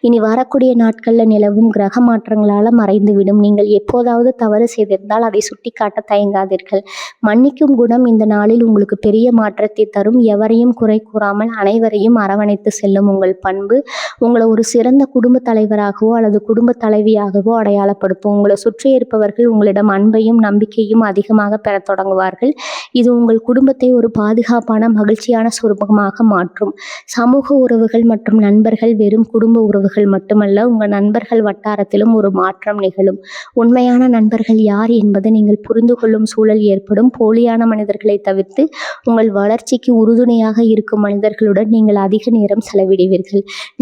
இனி வரக்கூடிய நாட்களில் நிலவும் கிரக மாற்றங்களால் மறைந்துவிடும். நீங்கள் எப்போதாவது தவறு செய்திருந்தால் அதை சுட்டிக்காட்ட தயங்காதீர்கள். மன்னிக்கும் குணம் இந்த நாளில் உங்களுக்கு பெரிய மாற்றத்தை தரும். எவரையும் குறை கூறாமல் அனைவரையும் அரவணைத்து செல்லும் உங்கள் பண்பு உங்களை ஒரு சிறந்த குடும்ப தலைவராகவோ அல்லது குடும்ப தலைவியாகவோ அடையாளப்படுத்தும். உங்களை சுற்றி இருப்பவர்கள் உங்களிடம் அன்பையும் நம்பிக்கையும் அதிகமாக பெற தொடங்குவார்கள். இது உங்கள் குடும்பத்தை ஒரு பாதுகாப்பான மகிழ்ச்சியான சுரூபமாக மாற்றும். சமூக உறவுகள் மற்றும் நண்பர்கள் வெறும் குடும்ப உறவுகள் மட்டுமல்ல, உங்கள் நண்பர்கள் வட்டாரத்திலும் ஒரு மாற்றம் நிகழும். உண்மையான நண்பர்கள் யார் என்பதை நீங்கள் புரிந்து கொள்ளும் சூழல் ஏற்படும். போலியான மனிதர்களை தவிர்த்து உங்கள் வளர்ச்சிக்கு உறுதுணையாக இருக்கும் மனிதர்களுடன் நீங்கள் அதிக நேரம் செலவிடுவீர்கள்.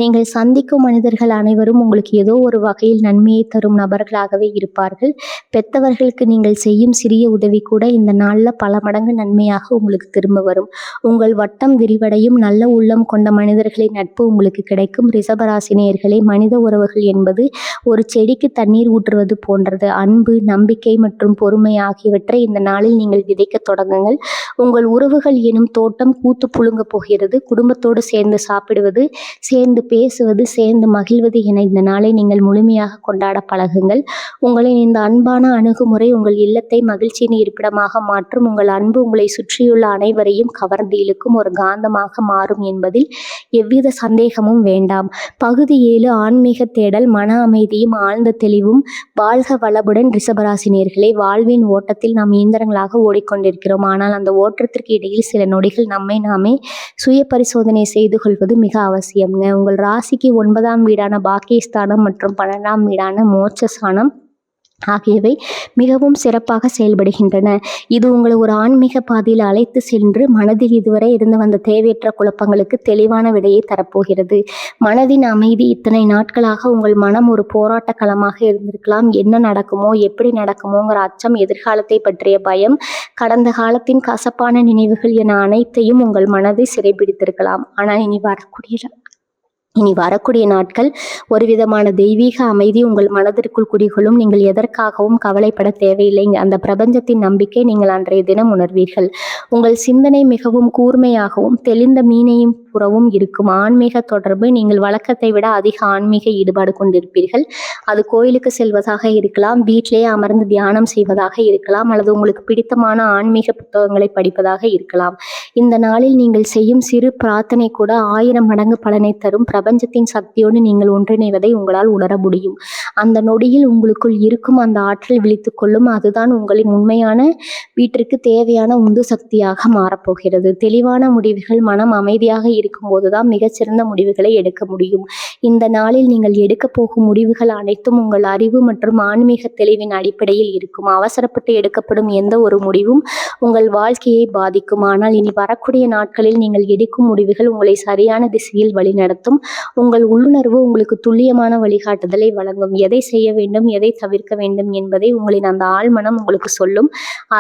நீங்கள் சந்திக்கும் மனிதர்கள் அனைவரும் உங்களுக்கு ஏதோ ஒரு வகையில் நன்மையை தரும் நபர்களாகவே இருப்பார்கள். பெத்தவர்களுக்கு நீங்கள் செய்யும் சிறிய உதவி கூட இந்த நாளில் பல மடங்கு நன்மையாக உங்களுக்கு திரும்ப வரும். உங்கள் வட்டம் விரிவடையும். நல்ல உள்ளம் கொண்ட மனிதர்களின் நட்பு உங்களுக்கு கிடைக்கும். ரிஷபராசினியர்களே, மனித உறவுகள் என்பது ஒரு செடிக்கு தண்ணீர் ஊற்றுவது போன்றது. அன்பு, நம்பிக்கை மற்றும் பொறுமை ஆகியவற்றை இந்த நாளில் நீங்கள் விதைக்க தொடங்குங்கள். உங்கள் உறவுகள் எனும் தோட்டம் பூத்து புழுங்க போகிறது. குடும்பத்தோடு சேர்ந்து சாப்பிடுவது, சேர்ந்து பேசுவது, சேர்ந்து மகிழ்வது என இந்த நாளை நீங்கள் முழுமையாக கொண்டாட பழகுங்கள். உங்களின் இந்த அன்பான அணுகுமுறை உங்கள் இல்லத்தை மகிழ்ச்சியின் இருப்பிடமாக மாற்றும். உங்கள் அன்பு உங்களை சுற்றியுள்ள அனைவரையும் கவர்ந்து இழுக்கும் ஒரு காந்தமாக மாறும் என்பதில் எவ்வித சந்தேகமும் வேண்டாம். பகுதி 7 ஆன்மீக தேடல், மன அமைதியும் ஆழ்ந்த தெளிவும். வாழ்க வளமுடன் ரிஷபராசினியர்களே. வாழ்வின் ஓட்டத்தில் நாம் இயந்திரங்களாக ஓடிக்கொண்டிருக்கிறோம். ஆனால் அந்த ஓட்டத்திற்கு இடையில் சில நொடிகள் நம்மை நாமே சுய பரிசோதனை செய்து கொள்வது மிக அவசியம்ங்க. உங்கள் ராசிக்கு 9ஆம் வீடான பாக்கியஸ்தானம் மற்றும் 12ஆம் வீடான மோட்சஸ்தானம் ஆகியவை மிகவும் சிறப்பாக செயல்படுகின்றன. இது உங்களை ஒரு ஆன்மீக பாதையில் அழைத்து சென்று மனதில் இதுவரை இருந்து வந்த தேவையற்ற குழப்பங்களுக்கு தெளிவான விடையை தரப்போகிறது. மனதின் அமைதி. இத்தனை நாட்களாக உங்கள் மனம் ஒரு போராட்ட களமாக இருந்திருக்கலாம். என்ன நடக்குமோ, எப்படி நடக்குமோங்கிற அச்சம், எதிர்காலத்தை பற்றிய பயம், கடந்த காலத்தின் கசப்பான நினைவுகள் என அனைத்தையும் உங்கள் மனதை சிறைபிடித்திருக்கலாம். ஆனால் இனி வரக்கூடிய நாட்கள் ஒரு விதமான தெய்வீக அமைதி உங்கள் மனதிற்குள் குடிகொள்ளும். நீங்கள் எதற்காகவும் கவலைப்பட தேவையில்லைங்க. அந்த பிரபஞ்சத்தின் நம்பிக்கை நீங்கள் அன்றைய தினம் உணர்வீர்கள். உங்கள் சிந்தனை மிகவும் கூர்மையாகவும் தெளிந்த மீனையும் புறவும் இருக்கும். ஆன்மீக தொடர்பு. நீங்கள் வழக்கத்தை விட அதிக ஆன்மீக ஈடுபாடு கொண்டிருப்பீர்கள். அது கோயிலுக்கு செல்வதாக இருக்கலாம், வீட்டிலேயே அமர்ந்து தியானம் செய்வதாக இருக்கலாம், அல்லது உங்களுக்கு பிடித்தமான ஆன்மீக புத்தகங்களை படிப்பதாக இருக்கலாம். இந்த நாளில் நீங்கள் செய்யும் சிறு பிரார்த்தனை கூட 1000 மடங்கு பலனை தரும். பிரபஞ்சத்தின் சக்தியோடு நீங்கள் ஒன்றிணைவதை உங்களால் உணர முடியும். அந்த நொடியில் உங்களுக்குள் இருக்கும் அந்த ஆற்றல் விழித்துக் கொள்ளும். அதுதான் உங்களின் உண்மையான வீட்டிற்கு தேவையான உந்து சக்தியாக மாறப்போகிறது. தெளிவான முடிவுகள். மனம் அமைதியாக இருக்கும் போதுதான் மிகச்சிறந்த முடிவுகளை எடுக்க முடியும். இந்த நாளில் நீங்கள் எடுக்க போகும் முடிவுகள் அனைத்தும் உங்கள் அறிவு மற்றும் ஆன்மீக தெளிவின் அடிப்படையில் இருக்கும். அவசரப்பட்டு எடுக்கப்படும் எந்த ஒரு முடிவும் உங்கள் வாழ்க்கையை பாதிக்கும். ஆனால் இனி வரக்கூடிய நாட்களில் நீங்கள் எடுக்கும் முடிவுகள் உங்களை சரியான திசையில் வழிநடத்தும். உங்கள் உள்ளுணர்வு உங்களுக்கு துல்லியமான வழிகாட்டுதலை வழங்கும். எதை செய்ய வேண்டும், எதை தவிர்க்க வேண்டும் என்பதை உங்களின் அந்த ஆழ்மனம் உங்களுக்கு சொல்லும்.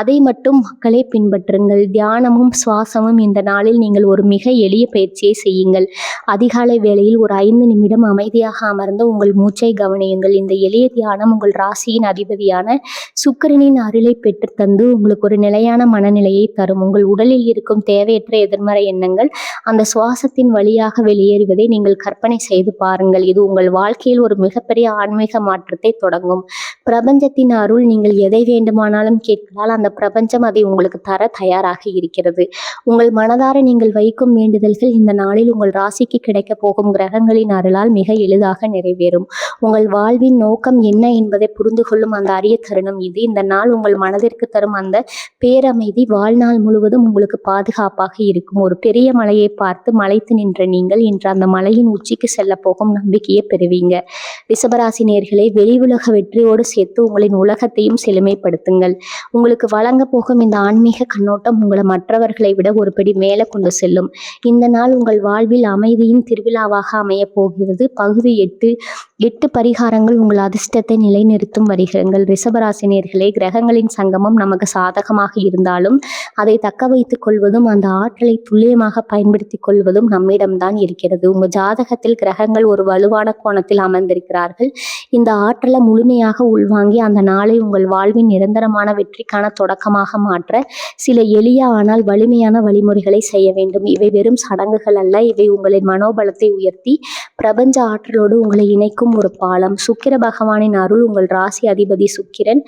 அதை மட்டும் மக்களே பின்பற்றுங்கள். தியானமும் சுவாசமும். இந்த நாளில் நீங்கள் ஒரு மிக எளிய பயிற்சியை செய்யுங்கள். அதிகாலை வேளையில் ஒரு 5 நிமிடம் அமைதியாக அமர்ந்து உங்கள் மூச்சை கவனியுங்கள். இந்த எளிய தியானம் உங்கள் ராசியின் அதிபதியான சுக்கிரனின் அருளை பெற்று தந்து உங்களுக்கு ஒரு நிலையான மனநிலையை தரும். உங்கள் உடலில் இருக்கும் தேவையற்ற எதிர்மறை எண்ணங்கள் அந்த சுவாசத்தின் வழியாக வெளியேறுவதை நீங்கள் கற்பனை செய்து பாருங்கள். இது உங்கள் வாழ்க்கையில் ஒரு மிகப்பெரிய ஆன்மீக மாற்றத்தை தொடங்கும். பிரபஞ்சத்தின் அருள். நீங்கள் எதை வேண்டுமானாலும் கேட்கலாம். அந்த பிரபஞ்சம் அதை உங்களுக்கு தர தயாராக இருக்கிறது. உங்கள் மனதார நீங்கள் வைக்கும் வேண்டுதல்கள் இந்த நாளில் உங்கள் ராசிக்கு கிடைக்க போகும் கிரகங்களின் அருளால் மிக எளிதாக நிறைவேறும். உங்கள் வாழ்வின் நோக்கம் என்ன என்பதை புரிந்து கொள்ளும் அந்த அரிய தருணம் இது. இந்த நாள் உங்கள் மனதிற்கு தரும் அந்த பேரமைதி வாழ்நாள் முழுவதும் உங்களுக்கு பாதுகாப்பாக இருக்கும். ஒரு பெரிய மலையை பார்த்து மலைத்து நின்ற நீங்கள் இன்று அந்த மலையின் வெற்றிகளின் உச்சிக்கு செல்ல போகும் நம்பிக்கையை பெறுவீங்க. ரிஷபராசி நேயர்களே, வெளி உலக வெற்றியோடு சேர்த்து உங்களின் உலகத்தையும் செழுமைப்படுத்துங்கள். உங்களுக்கு வழங்க போகும் இந்த ஆன்மீக கண்ணோட்டம் உங்களை மற்றவர்களை விட ஒரு படி மேலே கொண்டு செல்லும். இந்த நாள் உங்கள் வாழ்வில் அமைதியின் திருவிழாவாக அமைய போகிறது. பகுதி 8 பரிகாரங்கள் உங்கள் அதிர்ஷ்டத்தை நிலைநிறுத்தும் வருகிறங்கள். ரிஷபராசி நேயர்களே, கிரகங்களின் சங்கமம் நமக்கு சாதகமாக இருந்தாலும் அதை தக்க வைத்துக் கொள்வதும் அந்த ஆற்றலை துல்லியமாக பயன்படுத்திக் கொள்வதும் நம்மிடம்தான் இருக்கிறது. உங்கள் ஜாதகத்தில் கிரகங்கள் ஒரு வலுவான கோணத்தில் அமர்ந்திருக்கிறார்கள். இந்த ஆற்றலை முழுமையாக உள்வாங்கி அந்த நாளை உங்கள் வாழ்வின் நிரந்தரமான வெற்றிக்கான தொடக்கமாக மாற்ற சில எளிய ஆனால் வலிமையான வழிமுறைகளை செய்ய வேண்டும். இவை வெறும் சடங்குகள் அல்ல, இவை உங்களின் மனோபலத்தை உயர்த்தி பிரபஞ்ச ஆற்றலோடு உங்களை இணைக்கும் ஒரு பாலம். சுக்கிர பகவானின் அருள். உங்கள் ராசி அதிபதி சுக்கிரன்.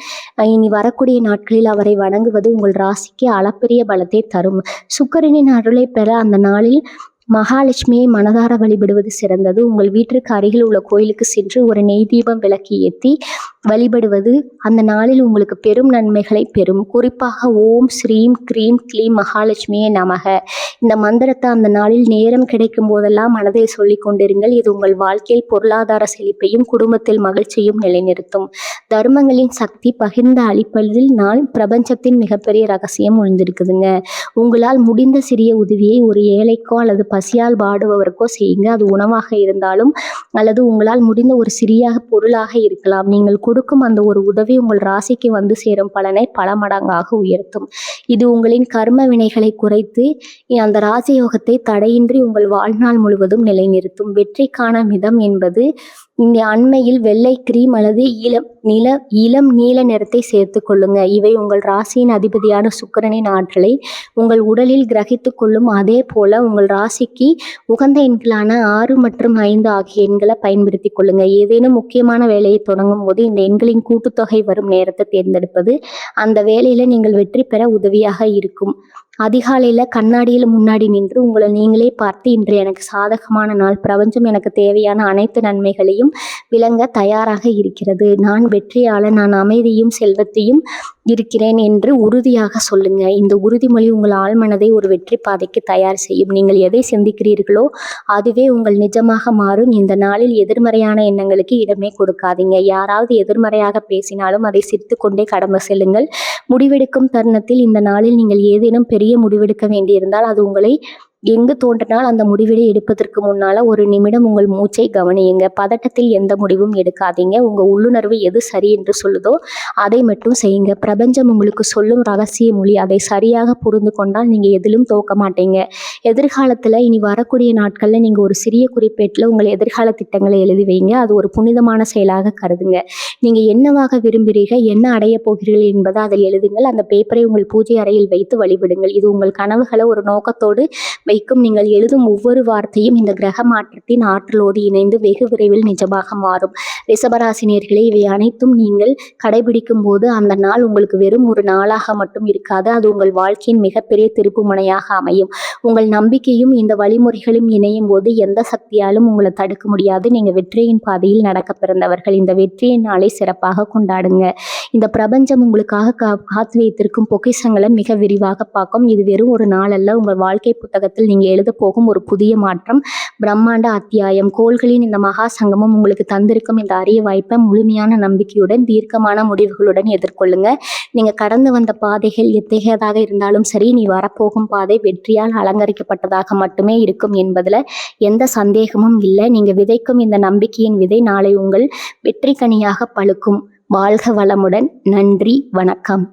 இனி வரக்கூடிய நாட்களில் அவரை வணங்குவது உங்கள் ராசிக்கு அளப்பரிய பலத்தை தரும். சுக்கிரனின் அருளை பெற அந்த நாளில் மகாலட்சுமியை மனதார வழிபடுவது சிறந்தது. உங்கள் வீட்டிற்கு அருகில் உள்ள கோயிலுக்கு சென்று ஒரு நெய் தீபம் விளக்கு ஏற்றி வழிபடுவது அந்த நாளில் உங்களுக்கு பெரும் நன்மைகளை பெறும். குறிப்பாக ஓம் ஸ்ரீம் க்ரீம் க்ளீம் மகாலட்சுமியே நமக இந்த மந்திரத்தை அந்த நாளில் நேரம் கிடைக்கும் போதெல்லாம் மனதில் சொல்லி கொண்டிருங்கள். இது உங்கள் வாழ்க்கையில் பொருளாதார செழிப்பையும் குடும்பத்தில் மகிழ்ச்சியும் நிலைநிறுத்தும். தர்மங்களின் சக்தி பகிர்ந்து அளிப்பதில் நாள் பிரபஞ்சத்தின் மிகப்பெரிய ரகசியம் ஒழிந்திருக்குதுங்க. உங்களால் முடிந்த சிறிய உதவியை ஒரு ஏழைக்கோ அல்லது பசியால் வாடுபவருக்கோ செய்யுங்க. அது உணவாக இருந்தாலும் அல்லது உங்களால் முடிந்த ஒரு சிறிய பொருளாக இருக்கலாம். நீங்கள் கொடுக்கும் அந்த ஒரு உதவி உங்கள் ராசிக்கு வந்து சேரும் பலனை பல மடங்காக உயர்த்தும். இது உங்களின் கர்ம வினைகளை குறைத்து அந்த ராஜயோகத்தை தடையின்றி உங்கள் வாழ்நாள் முழுவதும் நிலைநிறுத்தும். வெற்றிக்கான மிதம் என்பது இந்த அண்மையில் வெள்ளை கிரீம் அல்லது இளம் நீல நிறத்தை சேர்த்து கொள்ளுங்க. இவை உங்கள் ராசியின் அதிபதியான சுக்கிரனின் ஆற்றலை உங்கள் உடலில் கிரகித்து கொள்ளும். அதே போல உங்கள் ராசிக்கு உகந்த எண்களான 6 மற்றும் 5 ஆகிய எண்களை பயன்படுத்தி கொள்ளுங்க. ஏதேனும் முக்கியமான வேலையை தொடங்கும் போது இந்த எண்களின் கூட்டுத்தொகை வரும் நேரத்தை தேர்ந்தெடுப்பது அந்த வேலையில நீங்கள் வெற்றி பெற உதவியாக இருக்கும். அதிகாலையில் கண்ணாடியில் முன்னாடி நின்று உங்களை நீங்களே பார்த்து, இன்று எனக்கு சாதகமான நாள், பிரபஞ்சம் எனக்கு தேவையான அனைத்து நன்மைகளையும் விளங்க தயாராக இருக்கிறது, நான் வெற்றியாளன், நான் அமைதியும் செல்வத்தையும் இருக்கிறேன் என்று உறுதியாக சொல்லுங்க. இந்த உறுதிமொழி உங்கள் ஆழ்மனதை ஒரு வெற்றி பாதைக்கு தயார் செய்யும். நீங்கள் எதை சிந்திக்கிறீர்களோ அதுவே உங்கள் நிஜமாக மாறும். இந்த நாளில் எதிர்மறையான எண்ணங்களுக்கு இடமே கொடுக்காதீங்க. யாராவது எதிர்மறையாக பேசினாலும் அதை சிரித்து கொண்டே கடந்து செல்லுங்கள். முடிவெடுக்கும் தருணத்தில் இந்த நாளில் நீங்கள் ஏதேனும் பெரிய முடிவெடுக்க வேண்டியிருந்தால் அது உங்களை எங்கு தோன்றினால் அந்த முடிவினை எடுப்பதற்கு முன்னால ஒரு நிமிடம் உங்கள் மூச்சை கவனியுங்க. பதட்டத்தில் எந்த முடிவும் எடுக்காதீங்க. உங்க உள்ளுணர்வு எது சரி என்று சொல்லுதோ அதை மட்டும் செய்யுங்க. பிரபஞ்சம் உங்களுக்கு சொல்லும் ரகசிய மொழி. அதை சரியாக புரிந்து கொண்டால் நீங்க எதிலும் தோக்க மாட்டீங்க. எதிர்காலத்துல இனி வரக்கூடிய நாட்கள்ல நீங்க ஒரு சிறிய குறிப்பேட்டில் உங்கள் எதிர்கால திட்டங்களை எழுதி வைங்க. அது ஒரு புனிதமான செயலாக கருதுங்க. நீங்க என்னவாக விரும்புகிறீர்கள், என்ன அடைய போகிறீர்கள் என்பதை அதை எழுதுங்கள். அந்த பேப்பரை உங்கள் பூஜை அறையில் வைத்து வழிபடுங்கள். இது உங்கள் கனவுகளை ஒரு நோக்கத்தோடு வைக்கும். நீங்கள் எழுதும் ஒவ்வொரு வார்த்தையும் இந்த கிரக மாற்றத்தின் ஆற்றலோடு இணைந்து வெகு விரைவில் நிஜமாக மாறும். ரிஷபராசினியர்களே, இவை அனைத்தும் நீங்கள் கடைபிடிக்கும் போது அந்த நாள் உங்களுக்கு வெறும் ஒரு நாளாக மட்டும் இருக்காது, அது உங்கள் வாழ்க்கையின் மிகப்பெரிய திருப்பு முனையாக அமையும். உங்கள் நம்பிக்கையும் இந்த வழிமுறைகளும் இணையும் போது எந்த சக்தியாலும் உங்களை தடுக்க முடியாது. நீங்க வெற்றியின் பாதையில் நடக்க பிறந்தவர்கள். இந்த வெற்றியின் நாளை சிறப்பாக கொண்டாடுங்க. இந்த பிரபஞ்சம் உங்களுக்காக காத்து வைத்திருக்கும் பொக்கிஷங்களை மிக விரிவாக பார்க்கும். இது வெறும் ஒரு நாள் அல்ல, உங்கள் வாழ்க்கை புத்தகத்தில் நீங்க எழுத போகும் ஒரு புதிய மாற்றம், பிரம்மாண்ட அத்தியாயம். கோள்களின் இந்த மகா சங்கமம் உங்களுக்கு தந்திருக்கும் இந்த அரிய வாய்ப்பை முழுமையான நம்பிக்கையுடன் தீர்க்கமான முடிவுகளுடன் எதிர்கொள்ளுங்க. நீங்க கடந்து வந்த பாதைகள் எத்தகையதாக இருந்தாலும் சரி, நீ வரப்போகும் பாதை வெற்றியால் அலங்கரிக்கப்பட்டதாக மட்டுமே இருக்கும் என்பதுல எந்த சந்தேகமும் இல்லை. நீங்க விதைக்கும் இந்த நம்பிக்கையின் விதை நாளை உங்கள் வெற்றி கனியாக பழுக்கும். வாழ்க வளமுடன். நன்றி, வணக்கம்.